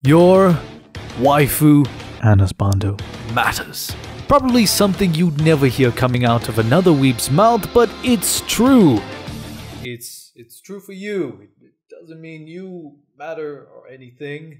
Your waifu and husbando matters. Probably something you'd never hear coming out of another weeb's mouth, but it's true. It's true for you. It doesn't mean you matter or anything.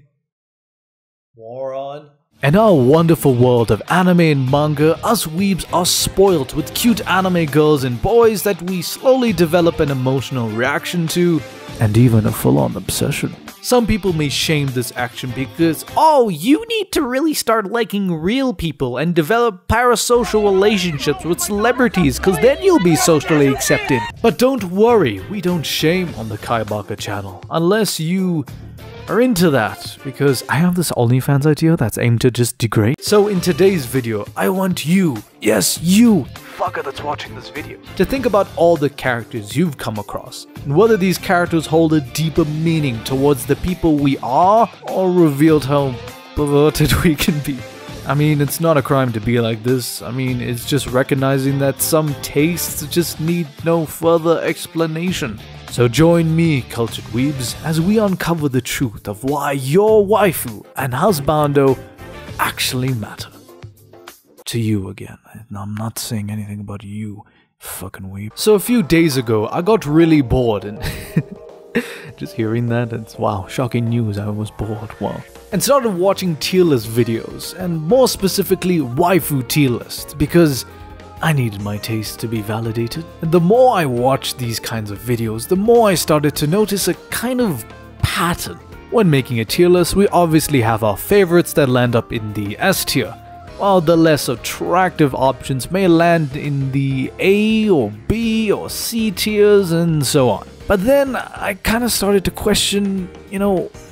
Moron. In our wonderful world of anime and manga, us weebs are spoilt with cute anime girls and boys that we slowly develop an emotional reaction to, and even a full-on obsession. Some people may shame this action because, oh, you need to really start liking real people and develop parasocial relationships with celebrities because then you'll be socially accepted. But don't worry, we don't shame on the Kaibaka channel, unless you are into that, because I have this OnlyFans idea that's aimed to just degrade. So in today's video, I want you, yes you, fucker that's watching this video, to think about all the characters you've come across, and whether these characters hold a deeper meaning towards the people we are, or revealed how perverted we can be. I mean, it's not a crime to be like this. I mean, it's just recognizing that some tastes just need no further explanation. So join me, cultured weebs, as we uncover the truth of why your waifu and husbando actually matter. To you again. I'm not saying anything about you, fucking weeb. So a few days ago, I got really bored and just hearing that, it's wow, shocking news, I was bored, wow. And started watching tier list videos, and more specifically waifu tier lists, because I needed my taste to be validated. And the more I watched these kinds of videos, the more I started to notice a kind of pattern. When making a tier list, we obviously have our favorites that land up in the S tier, while the less attractive options may land in the A or B or C tiers and so on. But then I kind of started to question,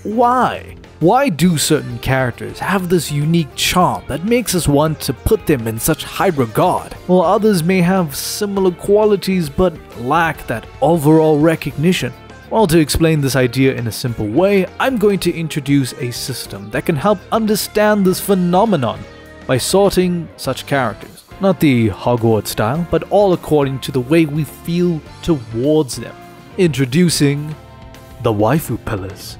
why? Why do certain characters have this unique charm that makes us want to put them in such high regard, while others may have similar qualities but lack that overall recognition? Well, to explain this idea in a simple way, I'm going to introduce a system that can help understand this phenomenon by sorting such characters. Not the Hogwarts style, but all according to the way we feel towards them. Introducing the waifu pillars.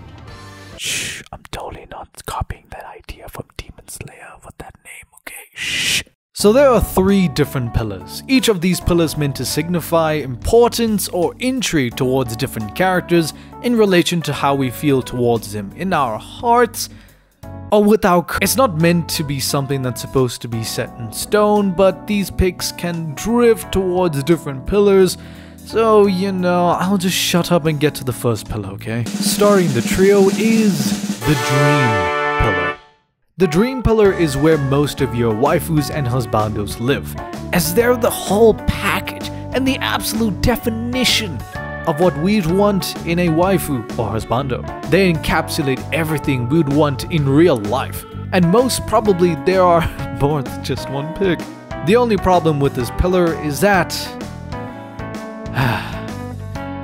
Shh, I'm totally not copying that idea from Demon Slayer with that name, okay? Shh. So there are 3 different pillars. Each of these pillars meant to signify importance or intrigue towards different characters in relation to how we feel towards them in our hearts or with our... It's not meant to be something that's supposed to be set in stone, but these picks can drift towards different pillars. So, I'll just shut up and get to the first pillar, okay? Starting the trio is the Dream Pillar. The Dream Pillar is where most of your waifus and husbandos live, as they're the whole package and the absolute definition of what we'd want in a waifu or husbando. They encapsulate everything we'd want in real life, and most probably there are more than just one pick. The only problem with this pillar is that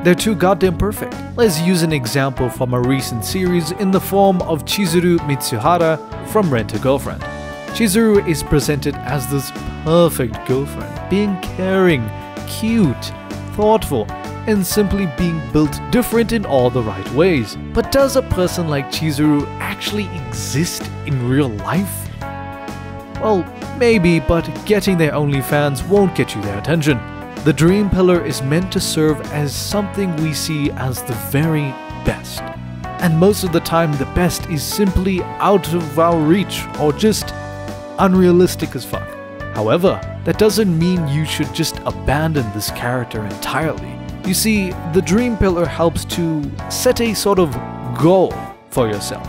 they're too goddamn perfect. Let's use an example from a recent series in the form of Chizuru Mitsuhara from Rent-A-Girlfriend. Chizuru is presented as this perfect girlfriend, being caring, cute, thoughtful, and simply being built different in all the right ways. But does a person like Chizuru actually exist in real life? Well, maybe, but getting their OnlyFans won't get you their attention. The Dream Pillar is meant to serve as something we see as the very best. And most of the time the best is simply out of our reach or just unrealistic as fuck. However, that doesn't mean you should just abandon this character entirely. You see, the Dream Pillar helps to set a sort of goal for yourself.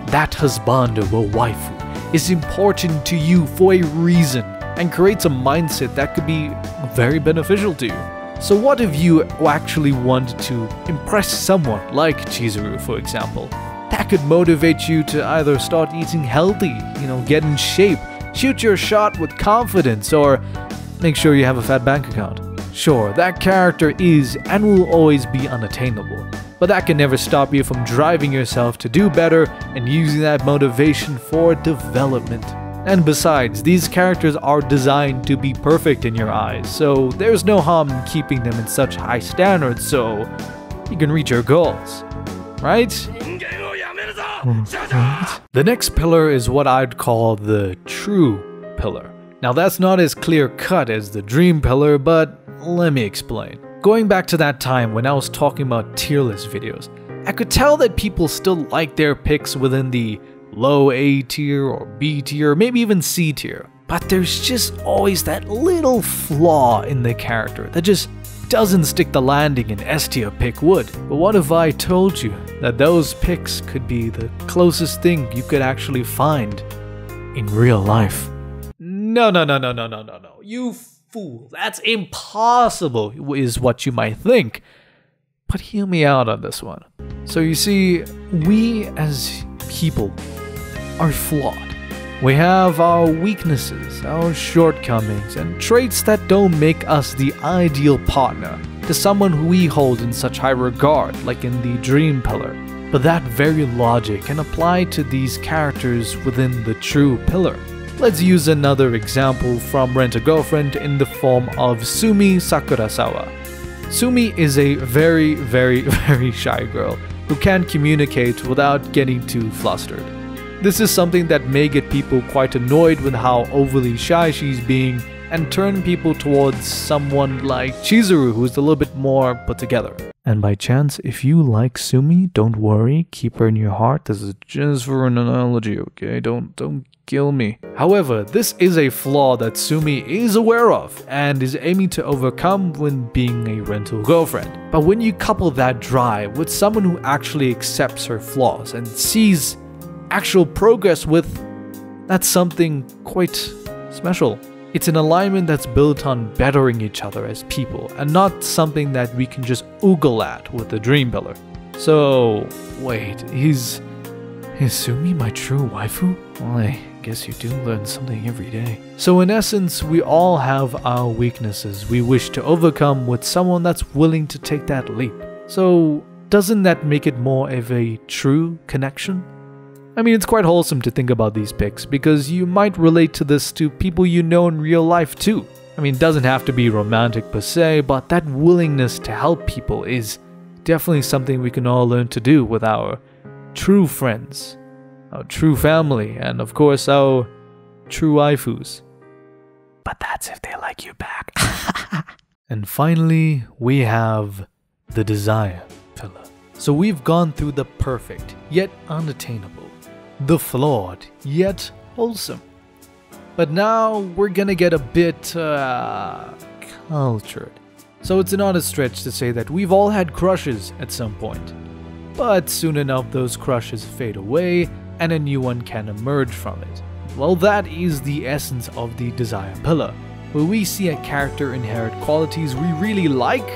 That husbando or waifu is important to you for a reason, and creates a mindset that could be very beneficial to you. So what if you actually want to impress someone like Chizuru, for example? That could motivate you to either start eating healthy, get in shape, shoot your shot with confidence, or make sure you have a fat bank account. Sure, that character is and will always be unattainable, but that can never stop you from driving yourself to do better and using that motivation for development. And besides, these characters are designed to be perfect in your eyes, so there's no harm in keeping them in such high standards so you can reach your goals, right? The next pillar is what I'd call the true pillar. Now that's not as clear cut as the dream pillar, but let me explain. Going back to that time when I was talking about tier list videos, I could tell that people still like their picks within the low A tier or B tier, maybe even C tier. But there's just always that little flaw in the character that just doesn't stick the landing an S tier pick would. But what if I told you that those picks could be the closest thing you could actually find in real life? No, you fool. That's impossible, is what you might think. But hear me out on this one. So you see, we as people are flawed. We have our weaknesses, our shortcomings, and traits that don't make us the ideal partner to someone who we hold in such high regard, like in the dream pillar. But that very logic can apply to these characters within the true pillar. Let's use another example from Rent-A-Girlfriend in the form of Sumi Sakurasawa. Sumi is a very, very shy girl who can't communicate without getting too flustered. This is something that may get people quite annoyed with how overly shy she's being and turn people towards someone like Chizuru, who's a little bit more put together. And by chance, if you like Sumi, don't worry, keep her in your heart. This is just for an analogy, okay? Don't kill me. However, this is a flaw that Sumi is aware of and is aiming to overcome when being a rental girlfriend. But when you couple that drive with someone who actually accepts her flaws and sees actual progress with, that's something quite special. It's an alignment that's built on bettering each other as people and not something that we can just oogle at with the dream pillar. So, wait, is Sumi my true waifu? Well, I guess you do learn something every day. So in essence, we all have our weaknesses we wish to overcome with someone that's willing to take that leap. So doesn't that make it more of a true connection? I mean, it's quite wholesome to think about these picks because you might relate to this to people you know in real life too. I mean, it doesn't have to be romantic per se, but that willingness to help people is definitely something we can all learn to do with our true friends, our true family, and of course our true waifus. But that's if they like you back. And finally, we have the desire pillar. So we've gone through the perfect, yet unattainable, the flawed, yet wholesome. But now we're gonna get a bit cultured. So it's not a stretch to say that we've all had crushes at some point. But soon enough those crushes fade away and a new one can emerge from it. Well, that is the essence of the desire pillar, where we see a character inherit qualities we really like,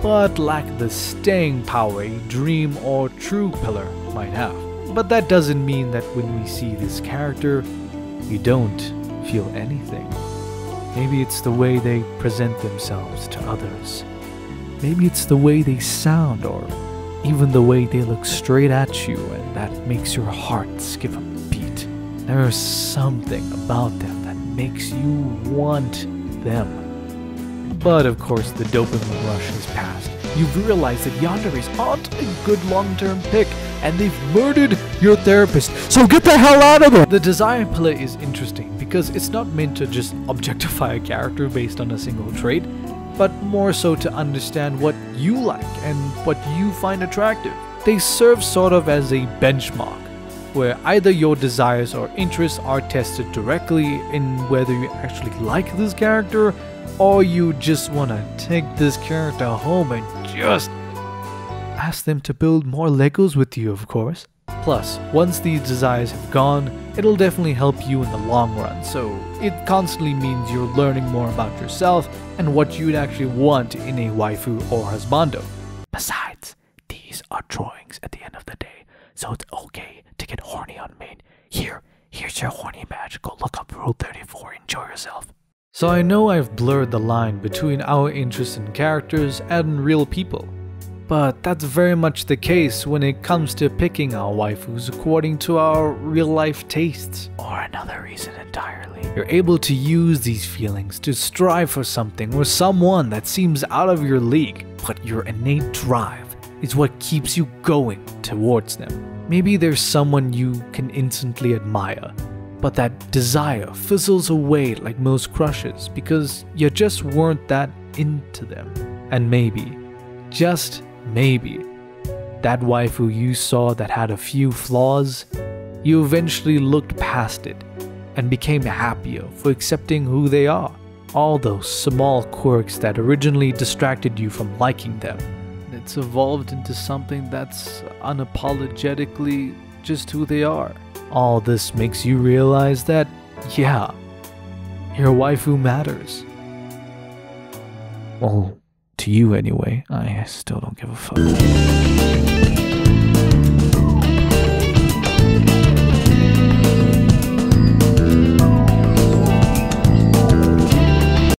but lack the staying power a dream or true pillar might have. But that doesn't mean that when we see this character, we don't feel anything. Maybe it's the way they present themselves to others. Maybe it's the way they sound, or even the way they look straight at you, and that makes your heart skip a beat. There's something about them that makes you want them. But of course, the dopamine rush has passed. You've realized that yanderes aren't a good long-term pick, and they've murdered your therapist, so get the hell out of there! The desire pillar is interesting because it's not meant to just objectify a character based on a single trait, but more so to understand what you like and what you find attractive. They serve sort of as a benchmark, where either your desires or interests are tested directly in whether you actually like this character, or you just want to take this character home and just ask them to build more Legos with you, of course. Plus, once these desires have gone, it'll definitely help you in the long run, so it constantly means you're learning more about yourself and what you'd actually want in a waifu or husbando. Besides, these are drawings at the end of the day, so it's okay to get horny on main. Here's your horny badge, go look up Rule 34, enjoy yourself. So I know I've blurred the line between our interest in characters and real people, but that's very much the case when it comes to picking our waifus according to our real-life tastes. Or another reason entirely. You're able to use these feelings to strive for something or someone that seems out of your league, but your innate drive is what keeps you going towards them. Maybe there's someone you can instantly admire, but that desire fizzles away like most crushes because you just weren't that into them. And maybe, just maybe, that waifu you saw that had a few flaws, you eventually looked past it and became happier for accepting who they are. All those small quirks that originally distracted you from liking them. It's evolved into something that's unapologetically just who they are. All this makes you realize that, yeah, your waifu matters. Well, to you anyway. I still don't give a fuck.